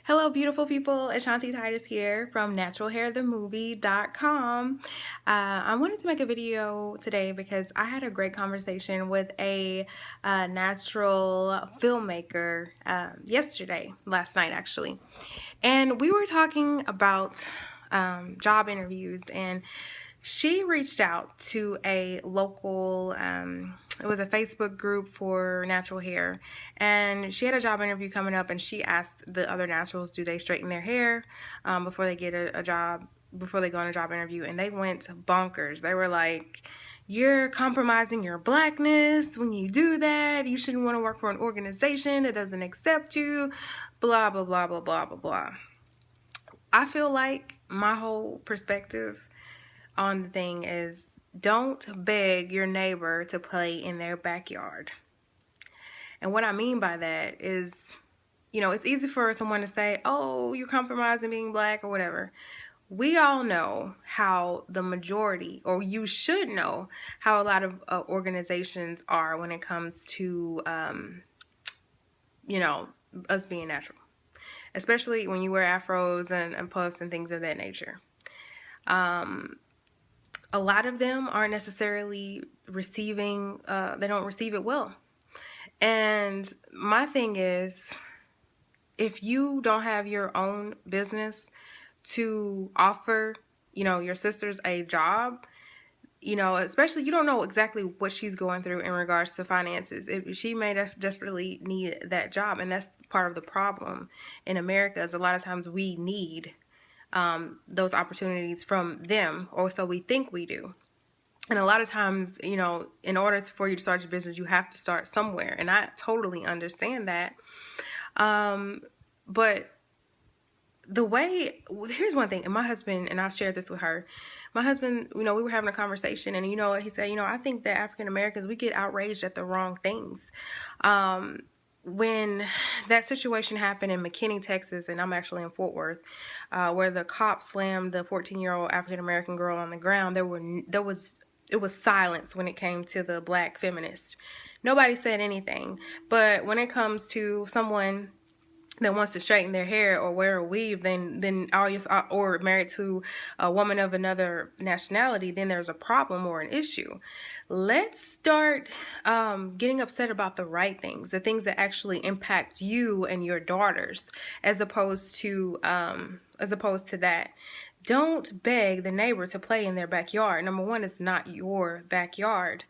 Hello, beautiful people. Ashanti Titus here from naturalhairthemovie.com. I wanted to make a video today because I had a great conversation with a natural filmmaker last night actually. And we were talking about job interviews, and she reached out to a local, it was a Facebook group for natural hair, and she had a job interview coming up, and she asked the other naturals, do they straighten their hair before they get a job, before they go on a job interview, and they went bonkers. They were like, you're compromising your blackness when you do that. You shouldn't want to work for an organization that doesn't accept you, blah, blah, blah, blah, blah, blah, blah. I feel like my whole perspective on the thing is, don't beg your neighbor to play in their backyard. And what I mean by that is, it's easy for someone to say, oh, you're compromising being black or whatever. We all know how the majority, or you should know how a lot of organizations are when it comes to, us being natural. Especially when you wear afros and puffs and things of that nature. A lot of them aren't necessarily receiving, they don't receive it well. And my thing is, if you don't have your own business to offer, your sisters a job, especially you don't know exactly what she's going through in regards to finances. If she may desperately need that job, and that's part of the problem in America, is a lot of times we need those opportunities from them, or so we think we do. And a lot of times, in order for you to start your business, you have to start somewhere. And I totally understand that. But here's one thing, and my husband, and I shared this with her, my husband, we were having a conversation, and he said, I think that African Americans, we get outraged at the wrong things. When that situation happened in McKinney, Texas, and I'm actually in Fort Worth, where the cop slammed the 14-year-old African American girl on the ground, it was silence when it came to the black feminists. Nobody said anything. But when it comes to someone that wants to straighten their hair or wear a weave, then or married to a woman of another nationality, then there's a problem or an issue. Let's start getting upset about the right things, the things that actually impact you and your daughters, as opposed to that. Don't beg the neighbor to play in their backyard. Number one, it's not your backyard.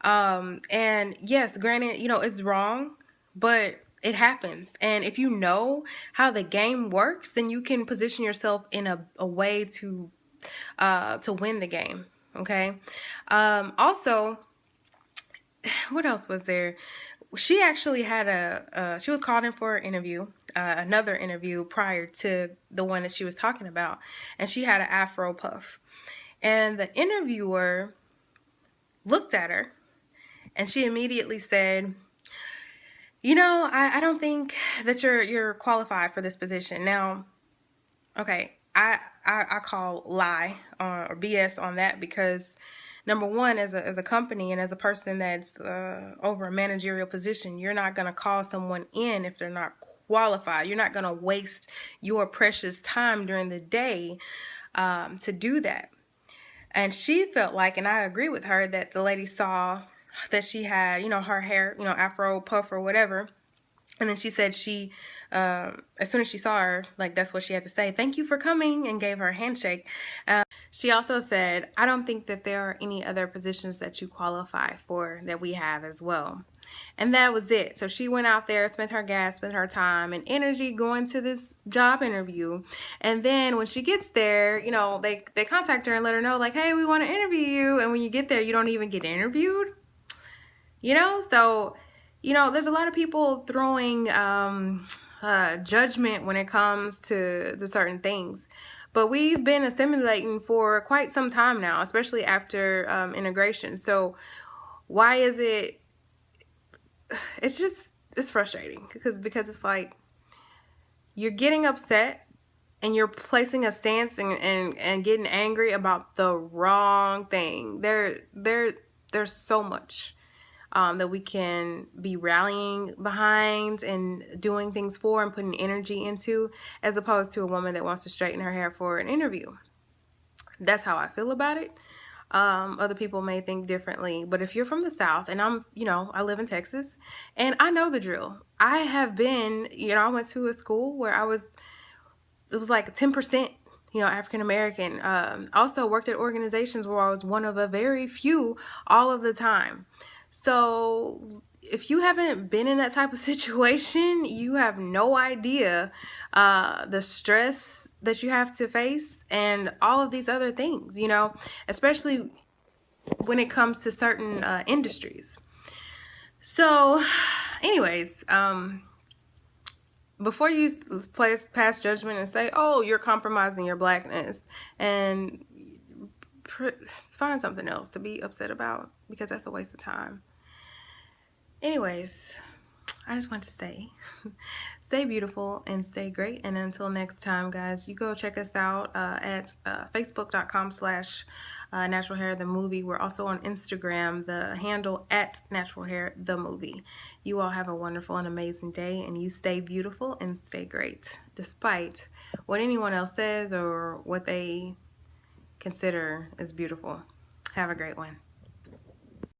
And yes, granted, it's wrong, but it happens. And if you know how the game works, then you can position yourself in a way to win the game. Okay. Also, what else was there? She actually had she was called in for an interview, another interview prior to the one that she was talking about. And she had an afro puff. And the interviewer looked at her, and she immediately said, I don't think that you're qualified for this position. Now, okay, I call lie or BS on that, because number one, as a company and as a person that's over a managerial position, you're not going to call someone in if they're not qualified. You're not going to waste your precious time during the day to do that. And she felt like, and I agree with her, that the lady saw that she had, her hair, afro puff or whatever. And then she said as soon as she saw her, like, that's what she had to say. Thank you for coming, and gave her a handshake. She also said, I don't think that there are any other positions that you qualify for that we have as well. And that was it. So she went out there, spent her gas, spent her time and energy going to this job interview. And then when she gets there, they contact her and let her know, like, hey, we want to interview you. And when you get there, you don't even get interviewed. So, there's a lot of people throwing judgment when it comes to certain things. But we've been assimilating for quite some time now, especially after integration. So why is it? It's frustrating because it's like you're getting upset and you're placing a stance and getting angry about the wrong thing. There's so much that we can be rallying behind and doing things for and putting energy into, as opposed to a woman that wants to straighten her hair for an interview. That's how I feel about it. Other people may think differently, but if you're from the South, and I live in Texas, and I know the drill. I have been, I went to a school where it was like 10%, African American. Also worked at organizations where I was one of a very few all of the time. So if you haven't been in that type of situation, you have no idea the stress that you have to face and all of these other things, especially when it comes to certain industries. So anyways, before you pass judgment and say, oh, you're compromising your blackness, and find something else to be upset about, because that's a waste of time. Anyways, I just want to say, stay beautiful and stay great. And until next time, guys, you go check us out at facebook.com/Natural Hair the Movie. We're also on Instagram, the handle at Natural Hair the Movie. You all have a wonderful and amazing day, and you stay beautiful and stay great, despite what anyone else says or what they consider as beautiful. Have a great one.